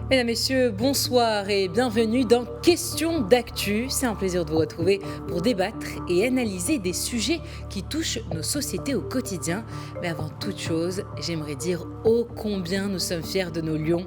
Mesdames, Messieurs, bonsoir et bienvenue dans Questions d'actu. C'est un plaisir de vous retrouver pour débattre et analyser des sujets qui touchent nos sociétés au quotidien. Mais avant toute chose, j'aimerais dire ô combien nous sommes fiers de nos lions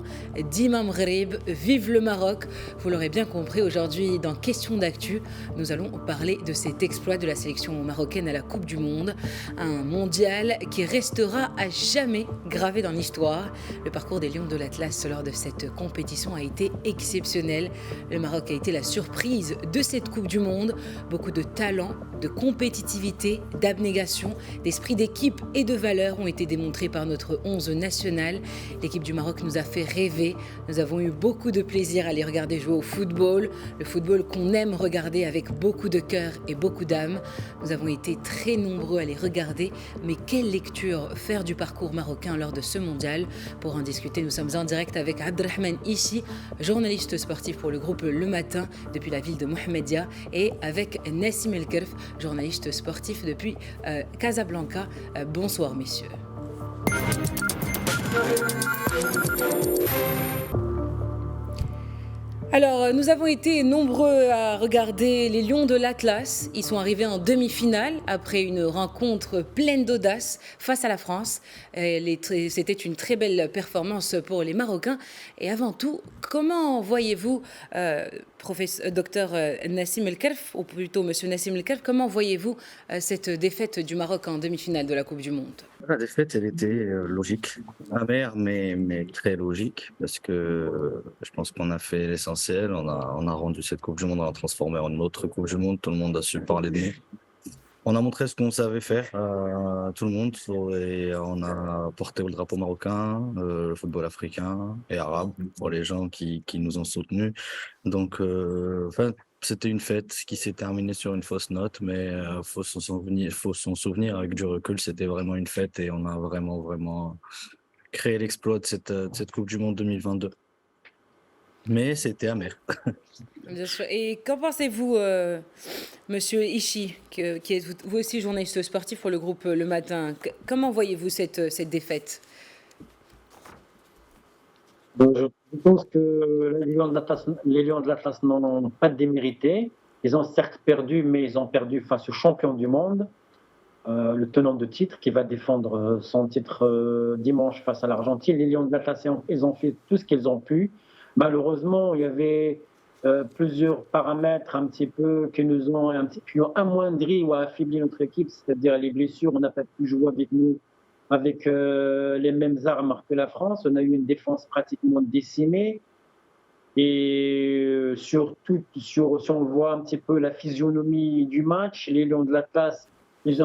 d'Imam Ghrib. Vive le Maroc! Vous l'aurez bien compris, aujourd'hui dans Questions d'actu, nous allons parler de cet exploit de la sélection marocaine à la Coupe du Monde. Un mondial qui restera à jamais gravé dans l'histoire. Le parcours des Lions de l'Atlas lors de cette compétition a été exceptionnel. Le Maroc a été la surprise de cette Coupe du Monde. Beaucoup de talent, de compétitivité, d'abnégation, d'esprit d'équipe et de valeur ont été démontrés par notre 11 national. L'équipe du Maroc nous a fait rêver. Nous avons eu beaucoup de plaisir à les regarder jouer au football. Le football qu'on aime regarder avec beaucoup de cœur et beaucoup d'âme. Nous avons été très nombreux à les regarder. Mais quelle lecture faire du parcours marocain lors de ce mondial? Pour en discuter, nous sommes en direct avec Abdelrahman Ici, journaliste sportif pour le groupe Le Matin depuis la ville de Mohamedia, et avec Nassim El Kerf, journaliste sportif depuis Casablanca. Bonsoir messieurs. Alors, nous avons été nombreux à regarder les Lions de l'Atlas. Ils sont arrivés en demi-finale après une rencontre pleine d'audace face à la France. C'était une très belle performance pour les Marocains. Et avant tout, comment voyez-vous, docteur Nassim El Kerf, ou plutôt monsieur Nassim El Kerf, comment voyez-vous cette défaite du Maroc en demi-finale de la Coupe du Monde? La défaite, elle était logique, amère, mais très logique, parce que je pense qu'on a fait l'essentiel, on a rendu cette Coupe du Monde, on l'a transformée en une autre Coupe du Monde, tout le monde a su parler de nous. On a montré ce qu'on savait faire à tout le monde, et on a porté le drapeau marocain, le football africain et arabe, pour les gens qui nous ont soutenus. Donc, c'était une fête qui s'est terminée sur une fausse note, mais faut s'en souvenir avec du recul. C'était vraiment une fête et on a vraiment créé l'exploit de cette Coupe du Monde 2022. Mais c'était amer. Bien sûr. Et qu'en pensez-vous, monsieur Ishi, qui est vous aussi journaliste sportif pour le groupe Le Matin? Comment voyez-vous cette défaite? Je pense que les Lions de l'Atlas n'ont pas démérité. Ils ont certes perdu, mais ils ont perdu face au champion du monde, le tenant de titre, qui va défendre son titre dimanche face à l'Argentine. Les Lions de l'Atlas, ils ont fait tout ce qu'ils ont pu. Malheureusement, il y avait plusieurs paramètres un petit peu qui ont amoindri ou affaibli notre équipe, c'est-à-dire les blessures. On n'a pas pu jouer avec nous avec les mêmes armes que la France. On a eu une défense pratiquement décimée. Et surtout, si on voit un petit peu la physionomie du match, les Lions de l'Atlas, il y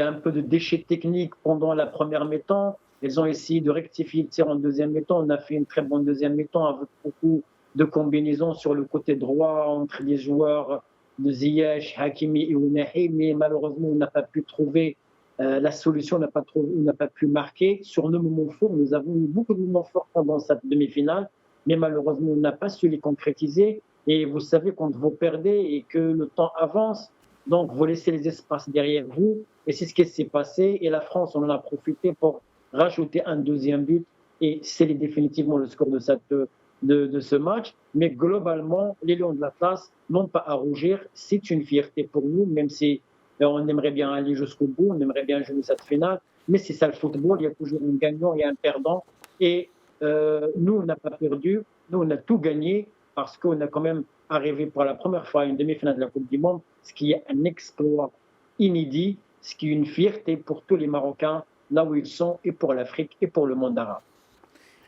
a un peu de déchets techniques pendant la première mi-temps. Ils ont essayé de rectifier le tir en deuxième mi-temps. On a fait une très bonne deuxième mi-temps avec beaucoup de combinaisons sur le côté droit entre les joueurs de Ziyech, Hakimi et Ounahi. Mais malheureusement, on n'a pas pu trouver la solution, on n'a pas pu marquer. Sur nos moments forts, nous avons eu beaucoup de moments forts pendant cette demi-finale, mais malheureusement, on n'a pas su les concrétiser. Et vous savez, quand vous perdez et que le temps avance, donc vous laissez les espaces derrière vous. Et c'est ce qui s'est passé. Et la France, on en a profité pour rajouter un deuxième but et sceller définitivement le score de ce match. Mais globalement, les Lions de l'Atlas n'ont pas à rougir. C'est une fierté pour nous, même si on aimerait bien aller jusqu'au bout, on aimerait bien jouer cette finale. Mais c'est ça le football, il y a toujours un gagnant et un perdant. Et nous, on n'a pas perdu, nous, on a tout gagné parce qu'on a quand même arrivé pour la première fois à une demi-finale de la Coupe du Monde, ce qui est un exploit inédit, ce qui est une fierté pour tous les Marocains, là où ils sont, et pour l'Afrique et pour le monde arabe.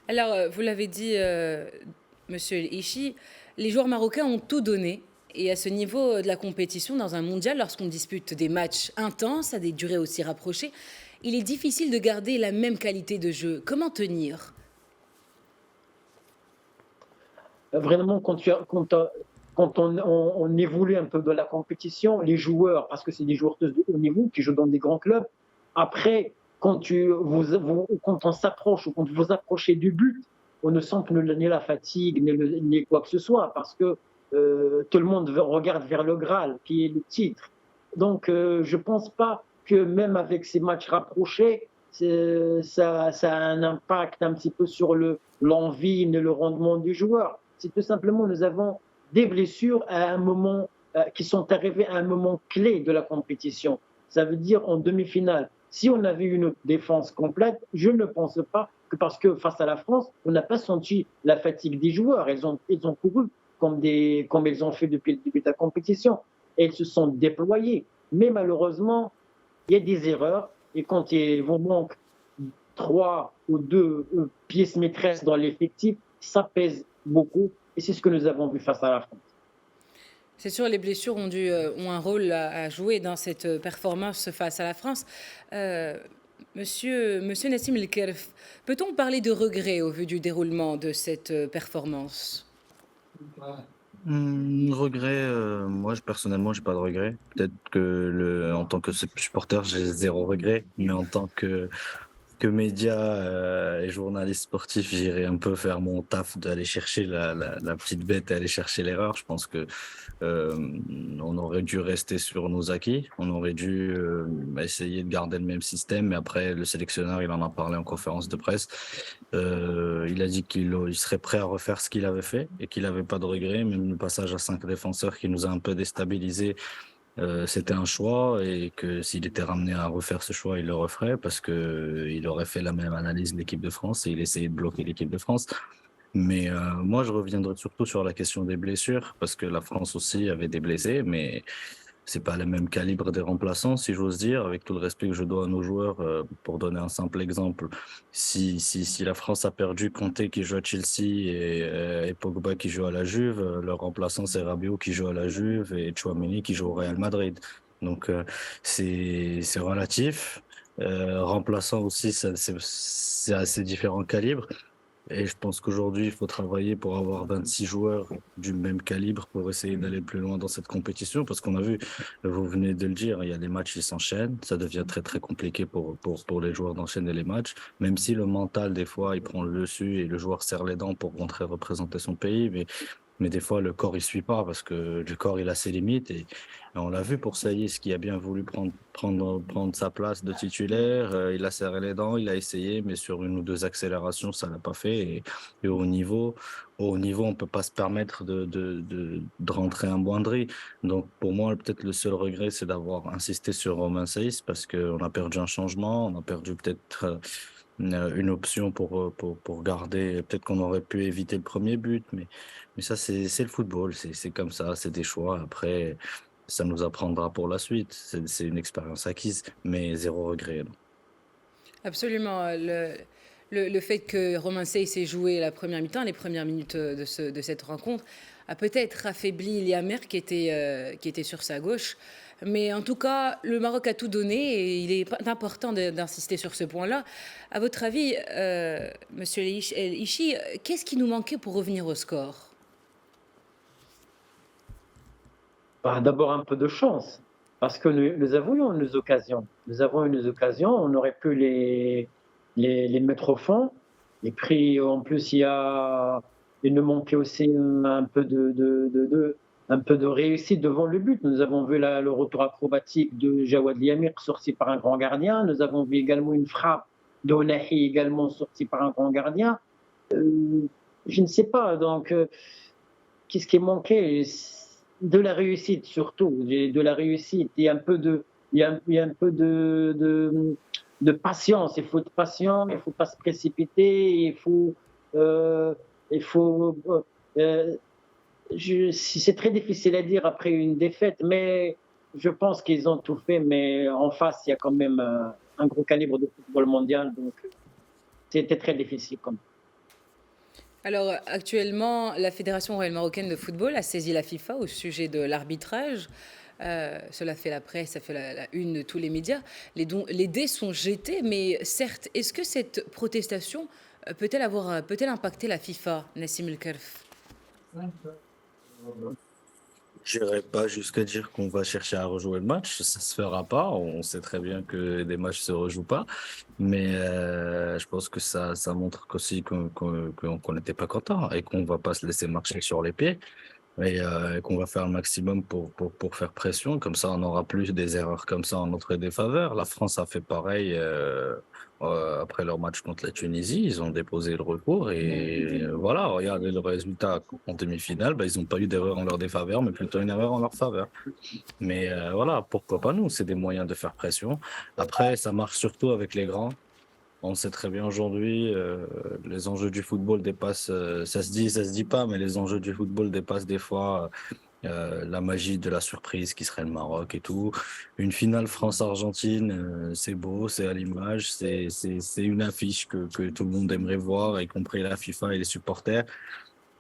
Alors, vous l'avez dit, monsieur Ishi, les joueurs marocains ont tout donné. Et à ce niveau de la compétition, dans un mondial, lorsqu'on dispute des matchs intenses, à des durées aussi rapprochées, il est difficile de garder la même qualité de jeu. Comment tenir? Vraiment, quand on évolue un peu dans la compétition, les joueurs, parce que c'est des joueurs de haut niveau qui jouent dans des grands clubs, après, quand on s'approche ou quand vous approchez du but, on ne sent ni la fatigue, ni quoi que ce soit, parce que tout le monde regarde vers le Graal, qui est le titre. Donc, je ne pense pas que même avec ces matchs rapprochés, ça a un impact un petit peu sur l'envie et le rendement du joueur. C'est tout simplement, nous avons des blessures à un moment, qui sont arrivées à un moment clé de la compétition. Ça veut dire en demi-finale. Si on avait une défense complète, je ne pense pas que parce que face à la France, on n'a pas senti la fatigue des joueurs. Ils ont couru comme ils ont fait depuis le début de la compétition. Et ils se sont déployés. Mais malheureusement, il y a des erreurs. Et quand il vous manque 3 ou 2 pièces maîtresses dans l'effectif, ça pèse beaucoup. Et c'est ce que nous avons vu face à la France. C'est sûr, les blessures ont un rôle à jouer dans cette performance face à la France. Euh, Monsieur Nassim El Khelf, peut-on parler de regret au vu du déroulement de cette performance? Regret, moi personnellement, j'ai pas de regret. Peut-être que en tant que supporter, j'ai zéro regret, mais en tant que média et journaliste sportif, j'irai un peu faire mon taf d'aller chercher la petite bête et aller chercher l'erreur. Je pense que euh, on aurait dû rester sur nos acquis. On aurait dû essayer de garder le même système. Mais après, le sélectionneur, il en a parlé en conférence de presse. Il a dit il serait prêt à refaire ce qu'il avait fait et qu'il n'avait pas de regrets. Même le passage à 5 défenseurs qui nous a un peu déstabilisés, c'était un choix et que s'il était ramené à refaire ce choix, il le referait parce que il aurait fait la même analyse de l'équipe de France et il essayait de bloquer l'équipe de France. Mais moi, je reviendrai surtout sur la question des blessures parce que la France aussi avait des blessés, mais c'est pas le même calibre des remplaçants, si j'ose dire, avec tout le respect que je dois à nos joueurs. Pour donner un simple exemple, si la France a perdu Kanté qui joue à Chelsea et Pogba qui joue à la Juve, leur remplaçant c'est Rabiot qui joue à la Juve et Tchouaméni qui joue au Real Madrid. Donc c'est relatif. Remplaçant aussi, c'est assez différents calibres. Et je pense qu'aujourd'hui, il faut travailler pour avoir 26 joueurs du même calibre pour essayer d'aller plus loin dans cette compétition. Parce qu'on a vu, vous venez de le dire, il y a des matchs qui s'enchaînent. Ça devient très, très compliqué pour les joueurs d'enchaîner les matchs. Même si le mental, des fois, il prend le dessus et le joueur serre les dents pour rentrer représenter son pays. Mais des fois, le corps, il suit pas parce que le corps, il a ses limites. Et on l'a vu pour Saïs qui a bien voulu prendre sa place de titulaire. Il a serré les dents, il a essayé, mais sur 1 ou 2 accélérations, ça l'a pas fait. Et au niveau, on peut pas se permettre de rentrer un Boindry. Donc, pour moi, peut-être le seul regret, c'est d'avoir insisté sur Romain Saïs parce qu'on a perdu un changement, on a perdu peut-être une option pour garder. Peut-être qu'on aurait pu éviter le premier but, mais ça, c'est le football, c'est comme ça, c'est des choix. Après, ça nous apprendra pour la suite. C'est une expérience acquise, mais zéro regret. Non. Absolument. Le fait que Romain Seyss ait joué la première mi-temps, les premières minutes de cette rencontre, a peut-être affaibli Liamer qui était sur sa gauche. Mais en tout cas, le Maroc a tout donné et il est important d'insister sur ce point-là. À votre avis, Monsieur El Ichi, qu'est-ce qui nous manquait pour revenir au score? Bah, d'abord un peu de chance, parce que nous avons eu nos occasions. Nous avons eu nos occasions, on aurait pu les mettre au fond. Et puis, en plus, il nous manquait aussi un peu de réussite devant le but. Nous avons vu le retour acrobatique de Jawad Liamir sorti par un grand gardien. Nous avons vu également une frappe de Onahi également sortie par un grand gardien. Je ne sais pas, donc, qu'est-ce qui manquait? De la réussite surtout, de la réussite et un peu il y a un peu de patience. Il faut être patient, il ne faut pas se précipiter, euh, il faut c'est très difficile à dire après une défaite, mais je pense qu'ils ont tout fait. Mais en face, il y a quand même un gros calibre de football mondial, donc c'était très difficile quand même. Alors actuellement, la Fédération royale marocaine de football a saisi la FIFA au sujet de l'arbitrage. Cela fait la presse, ça fait la une de tous les médias. Les dés sont jetés, mais certes, est-ce que cette protestation peut-elle impacter la FIFA, Nassim El Khelf? J'irai pas jusqu'à dire qu'on va chercher à rejouer le match, ça se fera pas. On sait très bien que des matchs se rejouent pas, mais je pense que ça montre qu'aussi qu'on n'était pas content et qu'on va pas se laisser marcher sur les pieds. et qu'on va faire le maximum pour faire pression. Comme ça, on n'aura plus des erreurs comme ça en notre défaveur. La France a fait pareil après leur match contre la Tunisie. Ils ont déposé le recours et voilà, regardez le résultat en demi-finale. Ben, ils n'ont pas eu d'erreur en leur défaveur, mais plutôt une erreur en leur faveur. Mais voilà, pourquoi pas nous? C'est des moyens de faire pression. Après, ça marche surtout avec les grands. On sait très bien aujourd'hui, les enjeux du football dépassent, ça se dit pas, mais les enjeux du football dépassent des fois la magie de la surprise qui serait le Maroc et tout. Une finale France-Argentine, c'est beau, c'est à l'image, c'est une affiche que tout le monde aimerait voir, y compris la FIFA et les supporters.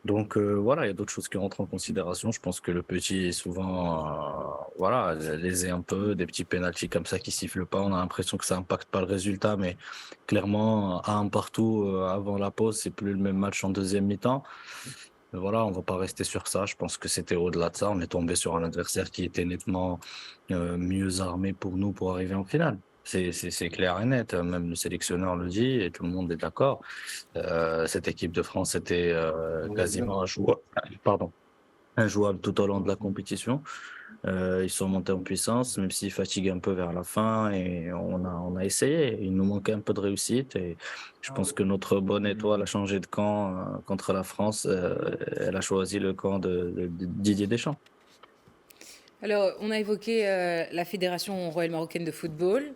Donc voilà, il y a d'autres choses qui rentrent en considération. Je pense que le petit est souvent voilà, lésé un peu, des petits pénaltys comme ça qui sifflent pas. On a l'impression que ça impacte pas le résultat, mais clairement, à un partout avant la pause, c'est plus le même match en deuxième mi-temps. Mais voilà, on va pas rester sur ça. Je pense que c'était au-delà de ça. On est tombé sur un adversaire qui était nettement mieux armé pour nous pour arriver en finale. C'est clair et net. Même le sélectionneur le dit et tout le monde est d'accord. Cette équipe de France était quasiment pardon, injouable tout au long de la compétition. Ils sont montés en puissance, même s'ils fatiguent un peu vers la fin, et on a essayé. Il nous manquait un peu de réussite, et je pense que notre bonne étoile a changé de camp contre la France. Elle a choisi le camp de Didier Deschamps. Alors, on a évoqué la Fédération royale marocaine de football.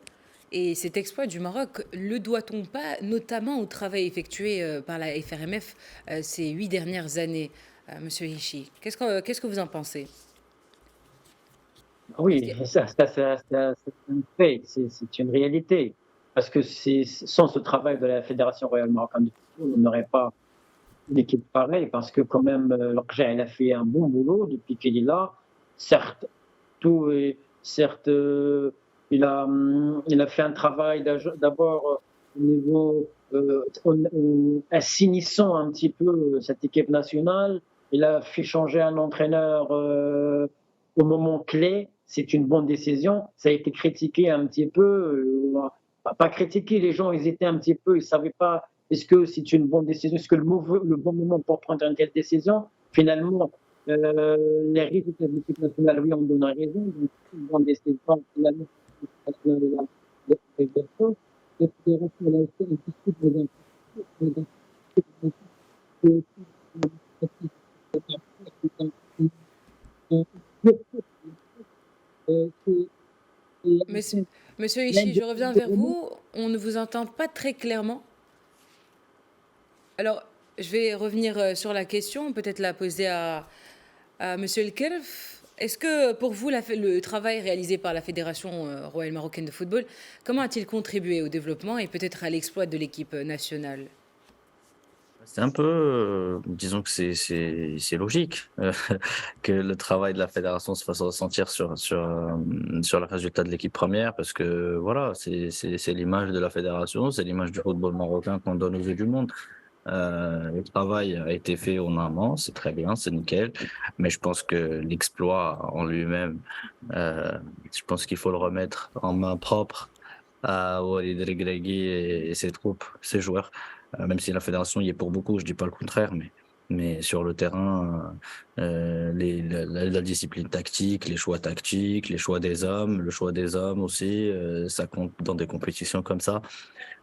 Et cet exploit du Maroc, le doit-on pas notamment au travail effectué par la FRMF ces 8 dernières années, Monsieur Hichi? Qu'est-ce que vous en pensez? Est-ce Oui, que- c'est un fait, c'est une réalité. Parce que sans ce travail de la Fédération royale marocaine de football, on n'aurait pas une équipe pareille, parce que quand même, l'Orja, elle a fait un bon boulot depuis qu'il est là. Certes, certes, il a fait un travail d'abord au niveau, assainissant un petit peu cette équipe nationale. Il a fait changer un entraîneur au moment clé. C'est une bonne décision. Ça a été critiqué un petit peu, pas critiqué. Les gens, ils étaient un petit peu, ils savaient pas. Est-ce que c'est une bonne décision? Est-ce que le bon moment pour prendre une telle décision? Finalement, les résultats de l'équipe nationale, oui, on donne raison. Donc, une bonne décision, finalement, l'équipe nationale a fait des choses. Et fédération, elle a aussi un petit peu de Monsieur, Monsieur Hichi, je reviens vers vous. On ne vous entend pas très clairement. Alors, je vais revenir sur la question, peut-être la poser à Monsieur Elkerf. Est-ce que pour vous, le travail réalisé par la Fédération royale marocaine de football, comment a-t-il contribué au développement et peut-être à l'exploit de l'équipe nationale? C'est un peu, disons que c'est logique que le travail de la fédération se fasse ressentir sur le résultat de l'équipe première, parce que voilà, c'est l'image de la fédération, c'est l'image du football marocain qu'on donne aux yeux du monde. Le travail a été fait en amont, c'est très bien, c'est nickel, mais je pense que l'exploit en lui-même, euh, je pense qu'il faut le remettre en main propre à Walid Regragui et ses troupes, ses joueurs. Même si la fédération y est pour beaucoup, je dis pas le contraire, mais sur le terrain, la discipline tactique, les choix tactiques, les choix des hommes, le choix des hommes aussi, ça compte dans des compétitions comme ça.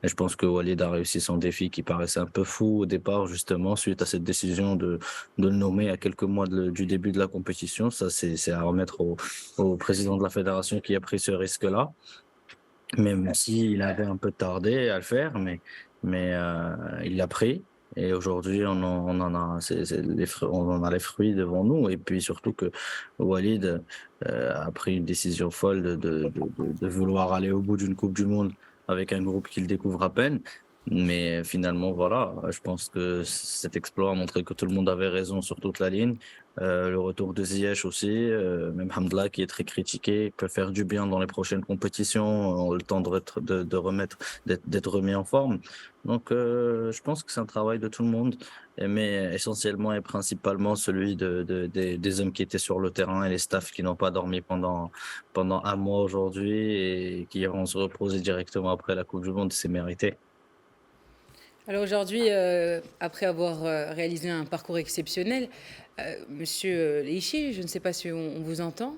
Et je pense que Walid a réussi son défi qui paraissait un peu fou au départ, justement, suite à cette décision de le nommer à quelques mois du début de la compétition. Ça, c'est à remettre au président de la fédération qui a pris ce risque-là, même s'il avait un peu tardé à le faire, mais il l'a pris. Et aujourd'hui, on en a, on en a les fruits devant nous. Et puis surtout que Walid a pris une décision folle de vouloir aller au bout d'une Coupe du Monde avec un groupe qu'il découvre à peine. Mais finalement, voilà, je pense que cet exploit a montré que tout le monde avait raison sur toute la ligne. Le retour de Ziyech aussi, même Hamdallah qui est très critiqué, peut faire du bien dans les prochaines compétitions, le temps de remettre, d'être remis en forme. Donc, je pense que c'est un travail de tout le monde, mais essentiellement et principalement celui des hommes qui étaient sur le terrain et les staffs qui n'ont pas dormi pendant un mois aujourd'hui et qui iront se reposer directement après la Coupe du Monde. C'est mérité. Alors aujourd'hui, après avoir réalisé un parcours exceptionnel, Monsieur Leishi, je ne sais pas si on vous entend.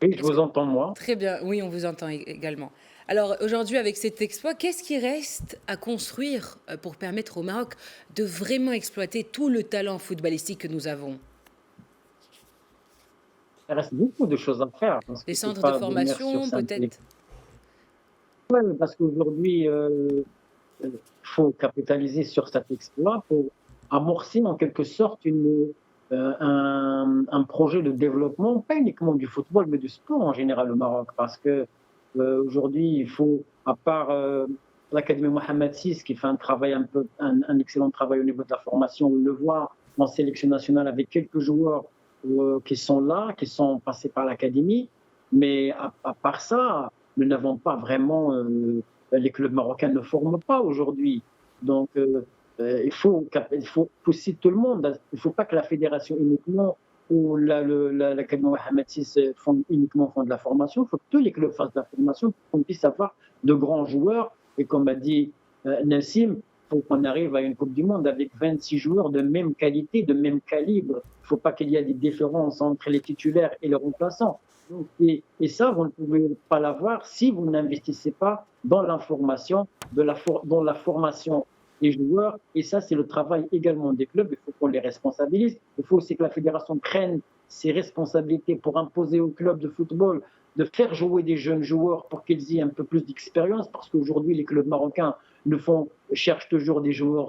Oui, je Est-ce que... vous entends, moi. Très bien, oui, on vous entend également. Alors aujourd'hui, avec cet exploit, qu'est-ce qui reste à construire pour permettre au Maroc de vraiment exploiter tout le talent footballistique que nous avons? Il reste beaucoup de choses à faire parce Les que c'est centres de pas de venir sur formation, simple. peut-être? Ouais, parce qu'aujourd'hui, il faut capitaliser sur cet exploit pour amorcer en quelque sorte un projet de développement, pas uniquement du football, mais du sport en général au Maroc. Parce que aujourd'hui, il faut, à part l'Académie Mohamed VI, qui fait un excellent travail au niveau de la formation, on le voit en sélection nationale avec quelques joueurs qui sont là, qui sont passés par l'Académie. Mais à part ça, nous n'avons pas vraiment les clubs marocains ne forment pas aujourd'hui. Donc, il faut pousser tout le monde. Il ne faut pas que la fédération uniquement ou l'Académie Mohamed VI font de la formation. Il faut que tous les clubs fassent de la formation pour qu'on puisse avoir de grands joueurs. Et comme a dit Nassim, il faut qu'on arrive à une Coupe du Monde avec 26 joueurs de même qualité, de même calibre. Il ne faut pas qu'il y ait des différences entre les titulaires et les remplaçants. Et ça, vous ne pouvez pas l'avoir si vous n'investissez pas dans l'information, dans la formation des joueurs. Et ça, c'est le travail également des clubs. Il faut qu'on les responsabilise. Il faut aussi que la fédération prenne ses responsabilités pour imposer aux clubs de football de faire jouer des jeunes joueurs pour qu'ils aient un peu plus d'expérience. Parce qu'aujourd'hui, les clubs marocains cherchent toujours des joueurs,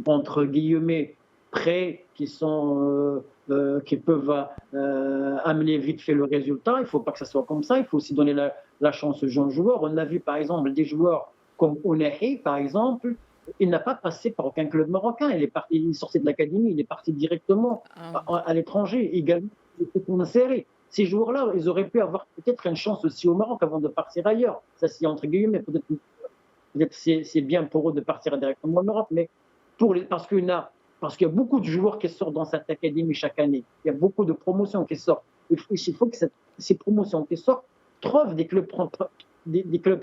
entre guillemets, prêts, qui peuvent amener vite fait le résultat. Il ne faut pas que ça soit comme ça. Il faut aussi donner la chance aux jeunes joueurs. On a vu par exemple des joueurs comme Ounahi, par exemple. Il n'a pas passé par aucun club marocain. Il est sorti de l'académie, il est parti directement à l'étranger. Également, il était inséré. Ces joueurs-là, ils auraient pu avoir peut-être une chance aussi au Maroc avant de partir ailleurs. Ça, c'est entre guillemets, peut-être c'est bien pour eux de partir directement en Europe, mais parce qu'il y a beaucoup de joueurs qui sortent dans cette académie chaque année. Il y a beaucoup de promotions qui sortent. Il faut que ces promotions qui sortent trouvent des clubs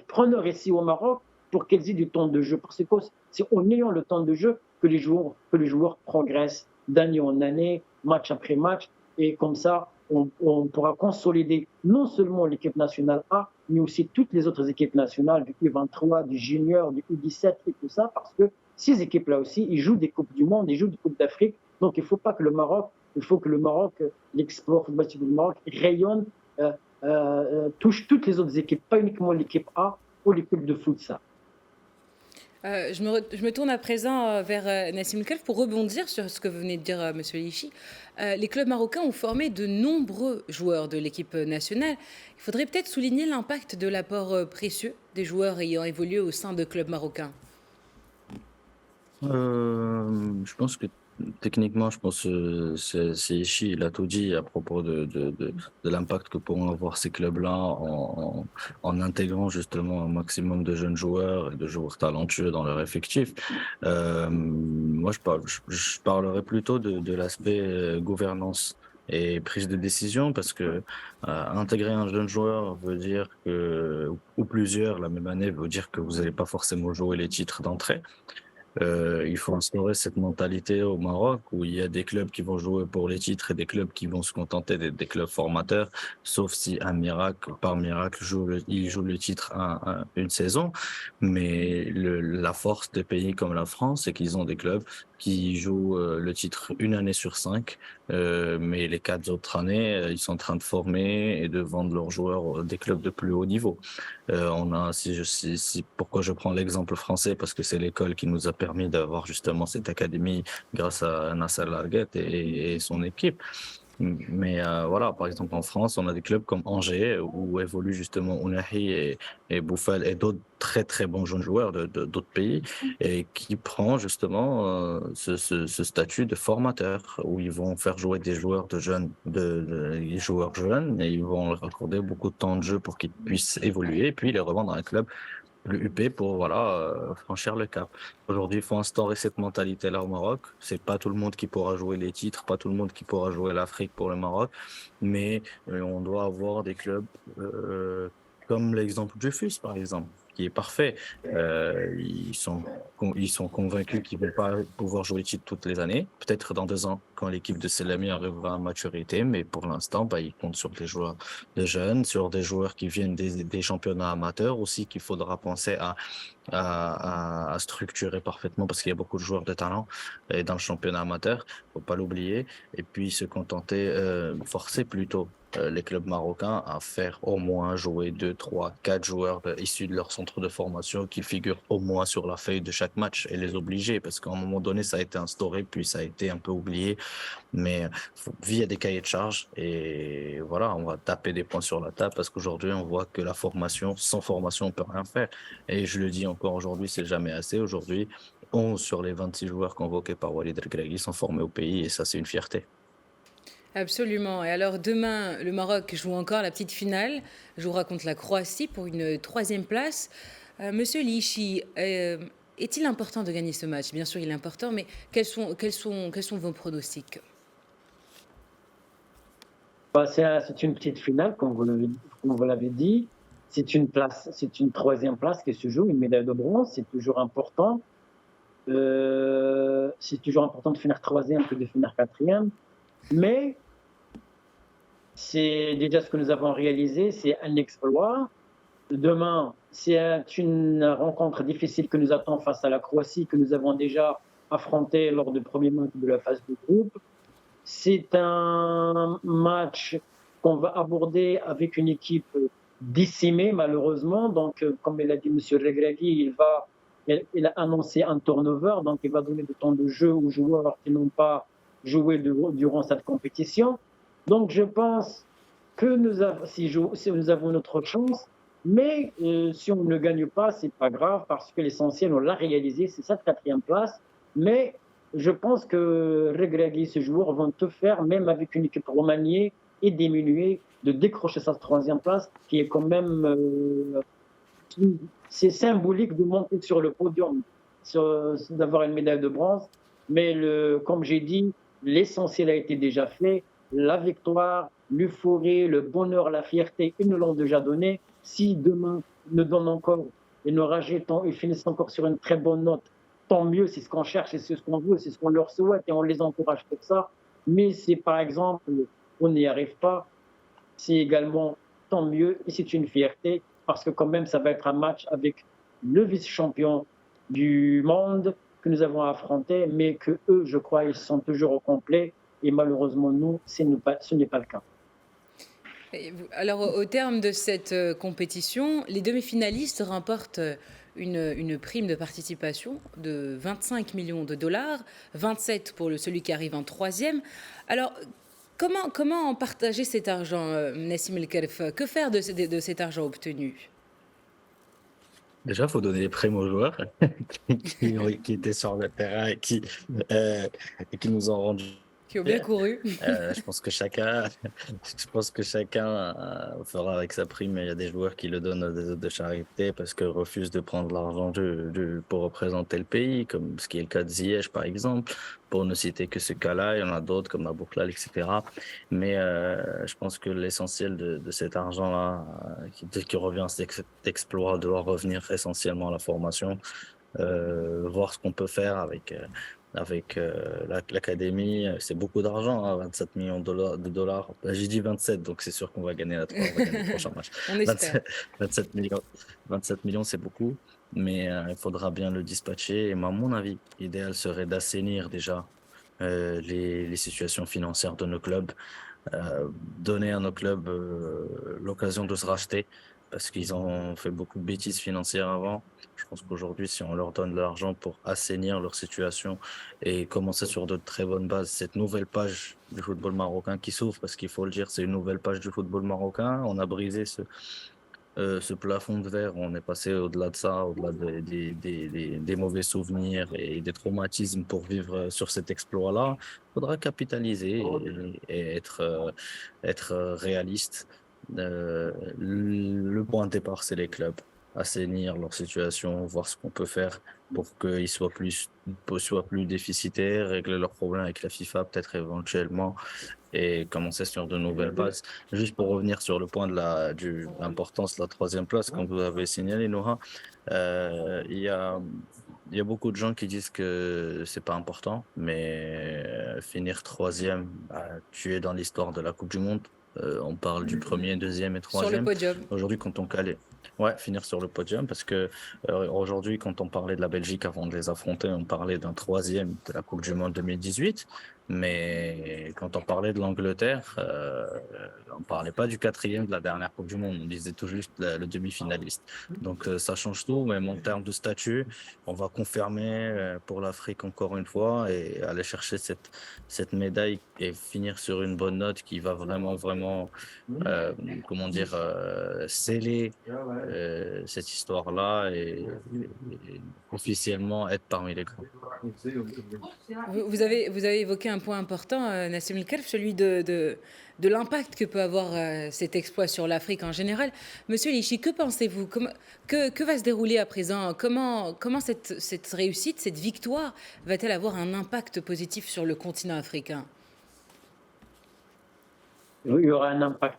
preneurs ici au Maroc pour qu'ils aient du temps de jeu. Parce que c'est en ayant le temps de jeu que les joueurs progressent d'année en année, match après match. Et comme ça, on pourra consolider non seulement l'équipe nationale A, mais aussi toutes les autres équipes nationales du U23, du Junior, du U17 et tout ça, parce que ces équipes-là aussi, ils jouent des Coupes du Monde, ils jouent des Coupes d'Afrique. Donc, il faut que le Maroc, l'export footballistique du Maroc, rayonne, touche toutes les autres équipes, pas uniquement l'équipe A ou l'équipe de futsal. Je me tourne à présent vers Nassim Khelf pour rebondir sur ce que vous venez de dire, Monsieur Lichi. Les clubs marocains ont formé de nombreux joueurs de l'équipe nationale. Il faudrait peut-être souligner l'impact de l'apport précieux des joueurs ayant évolué au sein de clubs marocains. Je pense que techniquement, je pense que c'est Ishi, il a tout dit à propos de l'impact que pourront avoir ces clubs-là en intégrant justement un maximum de jeunes joueurs et de joueurs talentueux dans leur effectif. Moi, je parlerai plutôt de l'aspect gouvernance et prise de décision parce que intégrer un jeune joueur veut dire que, ou plusieurs la même année, veut dire que vous n'allez pas forcément jouer les titres d'entrée. Il faut instaurer cette mentalité au Maroc où il y a des clubs qui vont jouer pour les titres et des clubs qui vont se contenter d'être des clubs formateurs, sauf si par miracle, ils jouent le titre une saison. Mais la force des pays comme la France, c'est qu'ils ont des clubs qui jouent le titre une année sur 5, mais les 4 autres années, ils sont en train de former et de vendre leurs joueurs des clubs de plus haut niveau. Pourquoi je prends l'exemple français? Parce que c'est l'école qui nous a permis d'avoir justement cette académie grâce à Nasser Larguet et son équipe. Mais voilà, par exemple en France, on a des clubs comme Angers où évoluent justement Ounahi et Bouffal et d'autres très très bons jeunes joueurs d'autres pays et qui prend justement ce statut de formateur où ils vont faire jouer des joueurs des joueurs jeunes et ils vont leur accorder beaucoup de temps de jeu pour qu'ils puissent évoluer et puis les revendre dans un club le UP pour franchir le cap. Aujourd'hui, il faut instaurer cette mentalité-là au Maroc. C'est pas tout le monde qui pourra jouer les titres, pas tout le monde qui pourra jouer l'Afrique pour le Maroc, mais on doit avoir des clubs comme l'exemple du FUS, par exemple. qui est parfait. Ils sont convaincus qu'ils ne vont pas pouvoir jouer le titre toutes les années. Peut-être dans 2 ans, quand l'équipe de Selami arrivera à maturité, mais pour l'instant, ils comptent sur des joueurs de jeunes, sur des joueurs qui viennent des championnats amateurs aussi, qu'il faudra penser à structurer parfaitement parce qu'il y a beaucoup de joueurs de talent dans le championnat amateur, faut pas l'oublier. Et puis se contenter, forcer plutôt les clubs marocains à faire au moins jouer 2, 3, 4 joueurs issus de leur centre de formation qui figurent au moins sur la feuille de chaque match et les obliger parce qu'à un moment donné ça a été instauré puis ça a été un peu oublié, mais via des cahiers de charges et voilà, on va taper des points sur la table parce qu'aujourd'hui on voit que la formation, sans formation on peut rien faire et je le dis encore aujourd'hui, c'est jamais assez. Aujourd'hui 11 sur les 26 joueurs convoqués par Walid Regragui sont formés au pays et ça c'est une fierté. Absolument. Et alors demain, le Maroc joue encore la petite finale, jouera contre la Croatie pour une troisième place. Monsieur Lichy, est-il important de gagner ce match? Bien sûr, il est important, mais quels sont vos pronostics? C'est une petite finale, comme vous l'avez dit. C'est une troisième place qui se joue, une médaille de bronze. C'est toujours important. C'est toujours important de finir troisième que de finir quatrième. Mais c'est déjà ce que nous avons réalisé, c'est un exploit. Demain, c'est une rencontre difficile que nous attend face à la Croatie, que nous avons déjà affronté lors du premier match de la phase de groupe. C'est un match qu'on va aborder avec une équipe décimée, malheureusement. Donc, comme l'a dit M. Regragui, il a annoncé un turnover, donc il va donner du temps de jeu aux joueurs qui n'ont pas joué durant cette compétition. Donc, je pense que si nous avons notre chance, mais si on ne gagne pas, c'est pas grave parce que l'essentiel, on l'a réalisé, c'est cette quatrième place. Mais je pense que Regragui, ces joueurs vont tout faire, même avec une équipe remaniée et diminuée, de décrocher cette troisième place, qui est quand même, c'est symbolique de monter sur le podium, d'avoir une médaille de bronze. Mais comme j'ai dit, l'essentiel a été déjà fait. La victoire, l'euphorie, le bonheur, la fierté, ils nous l'ont déjà donné. Si demain, ils nous donnent encore et nous rajoutons, ils finissent encore sur une très bonne note, tant mieux, c'est ce qu'on cherche et c'est ce qu'on veut, c'est ce qu'on leur souhaite et on les encourage pour ça. Mais si par exemple, on n'y arrive pas, c'est également tant mieux et c'est une fierté parce que quand même, ça va être un match avec le vice-champion du monde que nous avons affronté, mais que eux, je crois, ils sont toujours au complet et malheureusement, nous, ce n'est pas le cas. Alors, au terme de cette compétition, les demi-finalistes remportent une prime de participation de 25 millions de dollars, 27 pour celui qui arrive en troisième. Alors, comment partager cet argent, Nassim El Khelf? Que faire de cet argent obtenu? Déjà, il faut donner les primes aux joueurs qui étaient sur le terrain et qui nous ont rendu. Qui ont bien couru. Je pense que chacun fera avec sa prime. Il y a des joueurs qui le donnent à des autres de charité parce qu'ils refusent de prendre l'argent pour représenter le pays, comme ce qui est le cas de Ziyech, par exemple. Pour ne citer que ce cas-là, il y en a d'autres comme Abouklal, etc. Mais je pense que l'essentiel de cet argent-là, qui revient à cet exploit, doit revenir essentiellement à la formation, voir ce qu'on peut faire avec l'académie. C'est beaucoup d'argent, hein, 27 millions de dollars. J'ai dit 27, donc c'est sûr qu'on va gagner on va gagner le prochain match. On espère. 27 millions, c'est beaucoup, mais il faudra bien le dispatcher. Et à mon avis, l'idéal serait d'assainir déjà les situations financières de nos clubs, donner à nos clubs l'occasion de se racheter parce qu'ils ont fait beaucoup de bêtises financières avant. Je pense qu'aujourd'hui, si on leur donne de l'argent pour assainir leur situation et commencer sur de très bonnes bases, cette nouvelle page du football marocain qui s'ouvre, parce qu'il faut le dire, c'est une nouvelle page du football marocain. On a brisé ce plafond de verre, on est passé au-delà de ça, au-delà des mauvais souvenirs et des traumatismes pour vivre sur cet exploit-là. Il faudra capitaliser et être réaliste. Le point de départ, c'est les clubs. assainir leur situation, voir ce qu'on peut faire pour qu'ils soient plus déficitaires, régler leurs problèmes avec la FIFA peut-être éventuellement et commencer sur de nouvelles bases. Juste pour revenir sur le point de l'importance de la troisième place, comme vous avez signalé, Noah, euh, il y a, il y a beaucoup de gens qui disent que c'est pas important, mais finir troisième, bah, tu es dans l'histoire de la Coupe du Monde. On parle du premier, deuxième et Sur le troisième. podium. Aujourd'hui, quand on calait, ouais, finir sur le podium, parce que aujourd'hui, quand on parlait de la Belgique avant de les affronter, on parlait d'un troisième de la Coupe du Monde 2018. Mais quand on parlait de l'Angleterre, on parlait pas du quatrième de la dernière Coupe du Monde, on disait tout juste le demi-finaliste. Donc ça change tout, même en termes de statut, on va confirmer pour l'Afrique encore une fois et aller chercher cette médaille et finir sur une bonne note qui va vraiment, euh, comment dire, sceller cette histoire-là et officiellement être parmi les grands. Vous avez évoqué un point important, Nassim El Khelf, celui de l'impact que peut avoir cet exploit sur l'Afrique en général. Monsieur Lichi, que pensez-vous? Que va se dérouler à présent? Comment cette réussite, cette victoire, va-t-elle avoir un impact positif sur le continent africain? Il y aura un impact,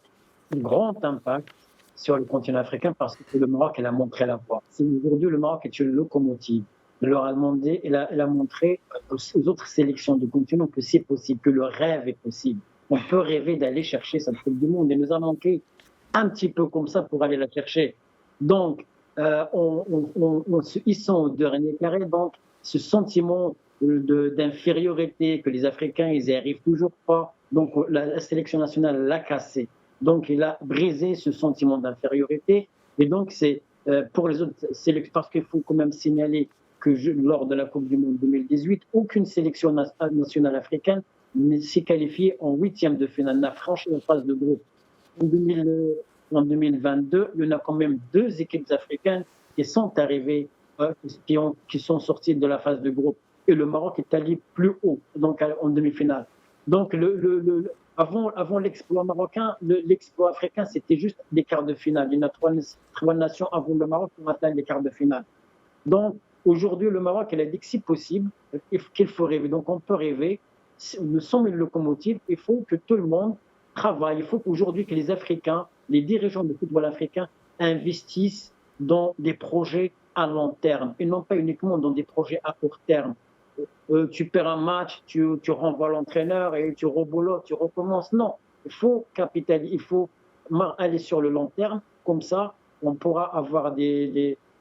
un grand impact sur le continent africain parce que le Maroc, elle a montré la voie. Aujourd'hui, le Maroc est une locomotive. Il leur a demandé, elle a montré aux autres sélections du continent que c'est possible, que le rêve est possible. On peut rêver d'aller chercher cette Coupe du Monde. Et nous a manqué un petit peu comme ça pour aller la chercher. Donc, on se hissant au dernier carré. Donc, ce sentiment d'infériorité que les Africains, ils n'y arrivent toujours pas. Donc, la sélection nationale l'a cassé. Donc, il a brisé ce sentiment d'infériorité. Et donc, c'est pour les autres sélections, parce qu'il faut quand même signaler que lors de la Coupe du Monde 2018, aucune sélection nationale africaine ne s'est qualifiée en huitième de finale, n'a franchi la phase de groupe. En 2022, il y en a quand même deux équipes africaines qui sont arrivées, qui sont sorties de la phase de groupe. Et le Maroc est allé plus haut, donc en demi-finale. Donc, avant l'exploit marocain, l'exploit africain, c'était juste les quarts de finale. Il y en a trois nations avant le Maroc qui ont atteint les quarts de finale. Donc, aujourd'hui, le Maroc, elle a dit que c'est possible, qu'il faut rêver. Donc, on peut rêver. Nous sommes une locomotive. Il faut que tout le monde travaille. Il faut qu'aujourd'hui, que les Africains, les dirigeants de football africains investissent dans des projets à long terme et non pas uniquement dans des projets à court terme. Tu perds un match, tu renvoies l'entraîneur et tu reboulottes, tu recommences. Non, il faut capitaliser, il faut aller sur le long terme. Comme ça, on pourra avoir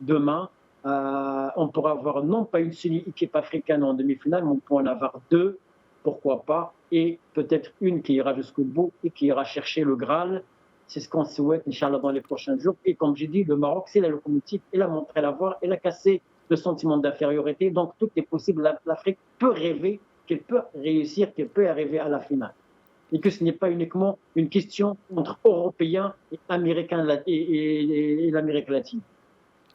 demain, on pourra avoir non pas une seule équipe africaine en demi-finale, mais on pourra en avoir deux, pourquoi pas, et peut-être une qui ira jusqu'au bout et qui ira chercher le Graal. C'est ce qu'on souhaite, Inch'Allah, dans les prochains jours. Et comme j'ai dit, le Maroc, c'est la locomotive. Il a montré la voie, il a cassé le sentiment d'infériorité. Donc, tout est possible. L'Afrique peut rêver, qu'elle peut réussir, qu'elle peut arriver à la finale. Et que ce n'est pas uniquement une question entre Européens et Américains et l'Amérique latine.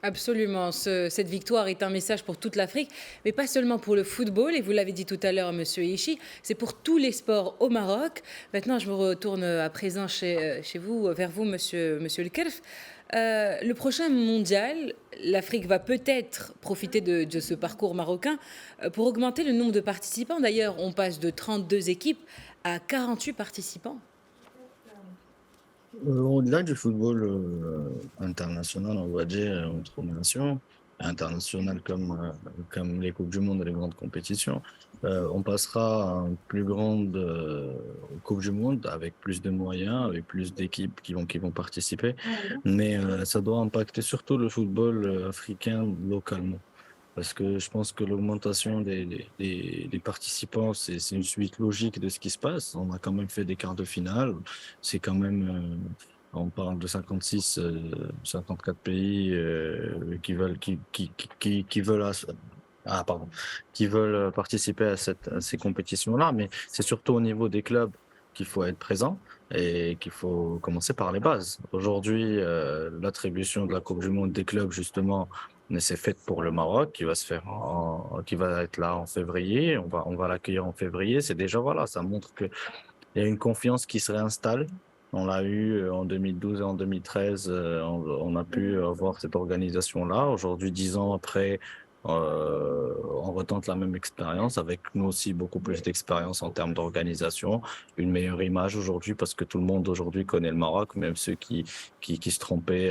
Absolument. Cette victoire est un message pour toute l'Afrique, mais pas seulement pour le football. Et vous l'avez dit tout à l'heure, Monsieur Ichi, c'est pour tous les sports au Maroc. Maintenant, je me retourne à présent chez vous, vers vous, Monsieur El Khelf. Le prochain mondial, l'Afrique va peut-être profiter de ce parcours marocain pour augmenter le nombre de participants. D'ailleurs, on passe de 32 équipes à 48 participants. Au-delà du football international, on va dire, entre nations, international comme les Coupes du Monde et les grandes compétitions, on passera à une plus grande Coupe du Monde avec plus de moyens, avec plus d'équipes qui vont participer. Mais ça doit impacter surtout le football africain localement. Parce que je pense que l'augmentation des participants, c'est une suite logique de ce qui se passe. On a quand même fait des quarts de finale. C'est quand même, on parle de 56, 54 pays qui veulent, qui veulent, pardon, qui veulent participer à ces compétitions-là. Mais c'est surtout au niveau des clubs qu'il faut être présent et qu'il faut commencer par les bases. Aujourd'hui, l'attribution de la Coupe du Monde des clubs, justement, mais c'est fait pour le Maroc, qui va se faire, qui va être là en février. On va l'accueillir en février. C'est déjà, voilà, ça montre que il y a une confiance qui se réinstalle On l'a eu en 2012 et en 2013, on a pu avoir cette organisation-là. Aujourd'hui, 10 ans après, on retente la même expérience avec nous aussi beaucoup plus d'expérience en termes d'organisation, une meilleure image aujourd'hui parce que tout le monde aujourd'hui connaît le Maroc, même ceux qui se trompaient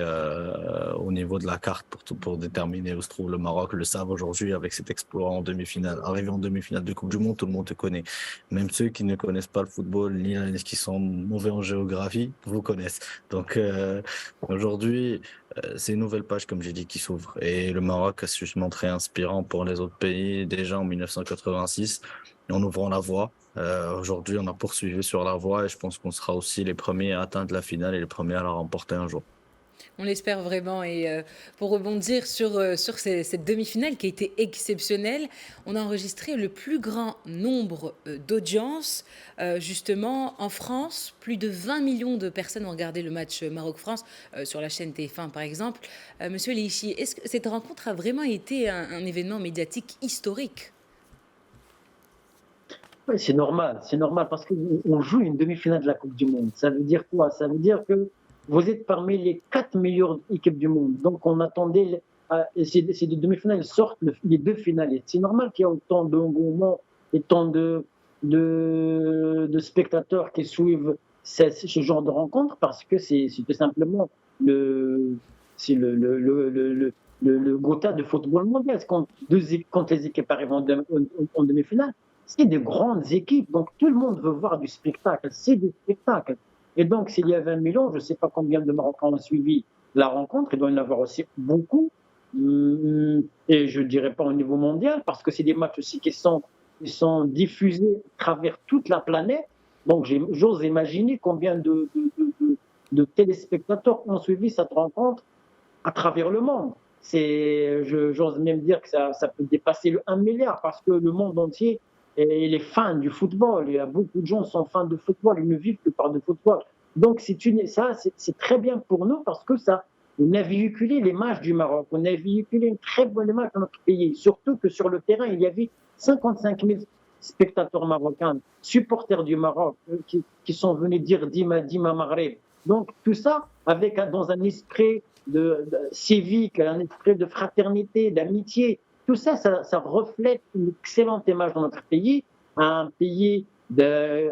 au niveau de la carte pour déterminer où se trouve le Maroc le savent aujourd'hui avec cet exploit en demi-finale. Arrivé en demi-finale de Coupe du Monde, tout le monde te connaît. Même ceux qui ne connaissent pas le football, ni qui sont mauvais en géographie, vous connaissent. Donc aujourd'hui, c'est une nouvelle page, comme j'ai dit, qui s'ouvre. Et le Maroc a su se montrer inspirant pour les autres pays déjà en 1986, en ouvrant la voie. Aujourd'hui, on a poursuivi sur la voie et je pense qu'on sera aussi les premiers à atteindre la finale et les premiers à la remporter un jour. On l'espère vraiment. Et pour rebondir sur cette demi-finale qui a été exceptionnelle, on a enregistré le plus grand nombre d'audiences justement en France. Plus de 20 millions de personnes ont regardé le match Maroc-France sur la chaîne TF1 par exemple. Monsieur Lichi, est-ce que cette rencontre a vraiment été un événement médiatique historique? Oui, c'est normal parce qu'on joue une demi-finale de la Coupe du Monde. Ça veut dire quoi? Ça veut dire que vous êtes parmi les 4 meilleures équipes du monde. Donc on attendait, ces deux demi-finales sortent les deux finalistes. C'est normal qu'il y ait autant d'engouement et tant de spectateurs qui suivent ce genre de rencontre parce que c'est tout simplement le, c'est le Gotha de football mondial. Quand les équipes arrivent en demi-finale, c'est des grandes équipes, donc tout le monde veut voir du spectacle, c'est du spectacle. Et donc, s'il y a 20 millions, je ne sais pas combien de Marocains ont suivi la rencontre, il doit y en avoir aussi beaucoup, et je ne dirais pas au niveau mondial, parce que c'est des matchs aussi qui sont diffusés à travers toute la planète, donc j'ose imaginer combien de téléspectateurs ont suivi cette rencontre à travers le monde. J'ose même dire que ça peut dépasser le 1 milliard, parce que le monde entier et les fans du football. Il y a beaucoup de gens qui sont fans de football, ils ne vivent que par le football. Donc c'est très bien pour nous parce que on a véhiculé l'image du Maroc, on a véhiculé une très bonne image de notre pays. Surtout que sur le terrain, il y avait 55 000 spectateurs marocains, supporters du Maroc, qui sont venus dire Dima, Dima Maghreb. Donc tout ça dans un esprit civique, un esprit de fraternité, d'amitié. Tout ça, ça reflète une excellente image de notre pays, un pays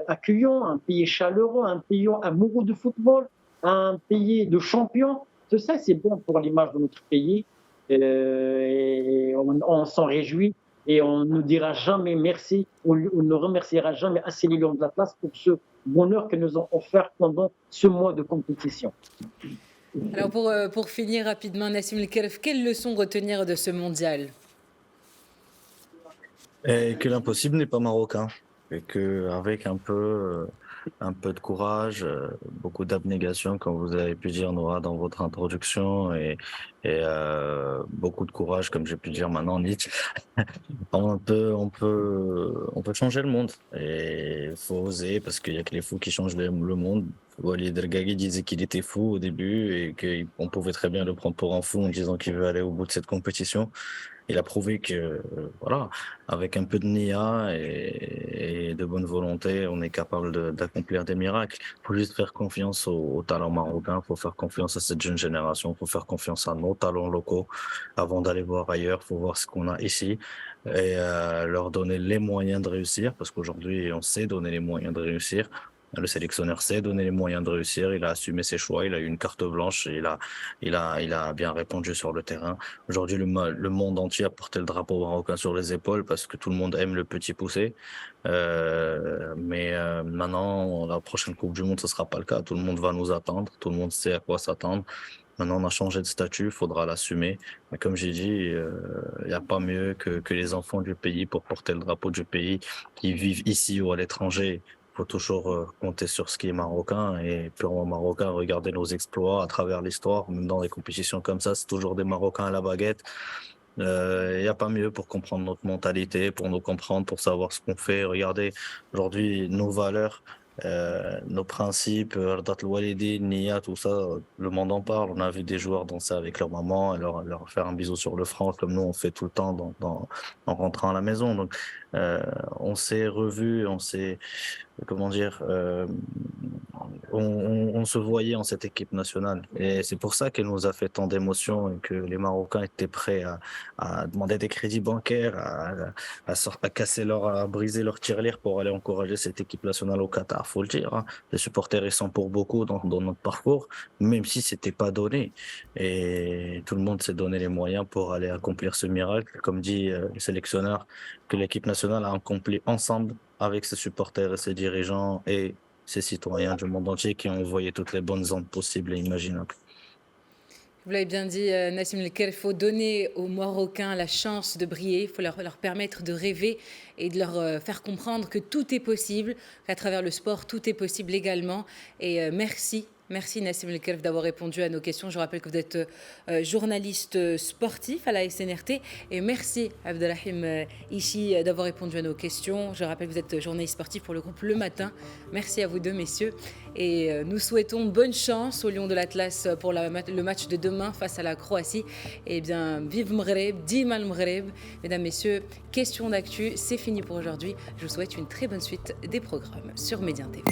accueillant, un pays chaleureux, un pays amoureux de football, un pays de champions. Tout ça, c'est bon pour l'image de notre pays. Et on s'en réjouit et on ne dira jamais merci, on ne remerciera jamais assez les Lions de l'Atlas pour ce bonheur que nous ont offert pendant ce mois de compétition. Alors pour finir rapidement, Nassim El Khelf, quelle leçon retenir de ce mondial? Et que l'impossible n'est pas marocain. Et qu'avec un peu de courage, beaucoup d'abnégation, comme vous avez pu dire, Noah, dans votre introduction, et beaucoup de courage, comme j'ai pu dire maintenant, Nietzsche, on peut changer le monde. Et il faut oser, parce qu'il y a que les fous qui changent le monde. Walid Regragui disait qu'il était fou au début et qu'on pouvait très bien le prendre pour un fou en disant qu'il veut aller au bout de cette compétition. Il a prouvé que, voilà, avec un peu de nia et de bonne volonté, on est capable d'accomplir des miracles. Il faut juste faire confiance aux talents marocains, il faut faire confiance à cette jeune génération, il faut faire confiance à nos talents locaux avant d'aller voir ailleurs. Il faut voir ce qu'on a ici et leur donner les moyens de réussir, parce qu'aujourd'hui, on sait donner les moyens de réussir. Le sélectionneur sait donner les moyens de réussir, il a assumé ses choix, il a eu une carte blanche, et il a bien répondu sur le terrain. Aujourd'hui, le monde entier a porté le drapeau marocain sur les épaules parce que tout le monde aime le petit poussé. Mais maintenant, la prochaine Coupe du Monde, ce sera pas le cas. Tout le monde va nous attendre, tout le monde sait à quoi s'attendre. Maintenant, on a changé de statut, il faudra l'assumer. Mais comme j'ai dit, il n'y a pas mieux que les enfants du pays pour porter le drapeau du pays, qui vivent ici ou à l'étranger. Il faut toujours compter sur ce qui est marocain et purement marocain. Regarder nos exploits à travers l'histoire, même dans des compétitions comme ça, c'est toujours des Marocains à la baguette. Il n'y a pas mieux pour comprendre notre mentalité, pour nous comprendre, pour savoir ce qu'on fait. Regardez, aujourd'hui, nos valeurs, nos principes, Radat al-Walidi, Nia, tout ça, le monde en parle. On a vu des joueurs danser avec leur maman, et leur faire un bisou sur le front, comme nous on fait tout le temps en rentrant à la maison. Donc, on s'est revus, on s'est, comment dire, on se voyait en cette équipe nationale. Et c'est pour ça qu'elle nous a fait tant d'émotions et que les Marocains étaient prêts à demander des crédits bancaires, à casser à briser leur tirelire pour aller encourager cette équipe nationale au Qatar, faut le dire, hein. Les supporters, ils sont pour beaucoup dans notre parcours, même si c'était pas donné. Et tout le monde s'est donné les moyens pour aller accomplir ce miracle. Comme dit le sélectionneur, que l'équipe nationale a accompli ensemble avec ses supporters et ses dirigeants et ces citoyens du monde entier qui ont envoyé toutes les bonnes ondes possibles et imaginables. Vous l'avez bien dit, Nassim Lekel, il faut donner aux Marocains la chance de briller, il faut leur permettre de rêver et de leur faire comprendre que tout est possible, qu'à travers le sport, tout est possible également. Et merci. Merci Nassim Lekel d'avoir répondu à nos questions. Je rappelle que vous êtes journaliste sportif à la SNRT. Et merci Abdelrahim Ichi d'avoir répondu à nos questions. Je rappelle que vous êtes journaliste sportif pour le groupe Le Matin. Merci à vous deux messieurs. Et nous souhaitons bonne chance aux Lions de l'Atlas pour le match de demain face à la Croatie. Et bien, vive Maghreb, Dima Maghreb. Mesdames, messieurs, question d'actu, c'est fini pour aujourd'hui. Je vous souhaite une très bonne suite des programmes sur Médien TV.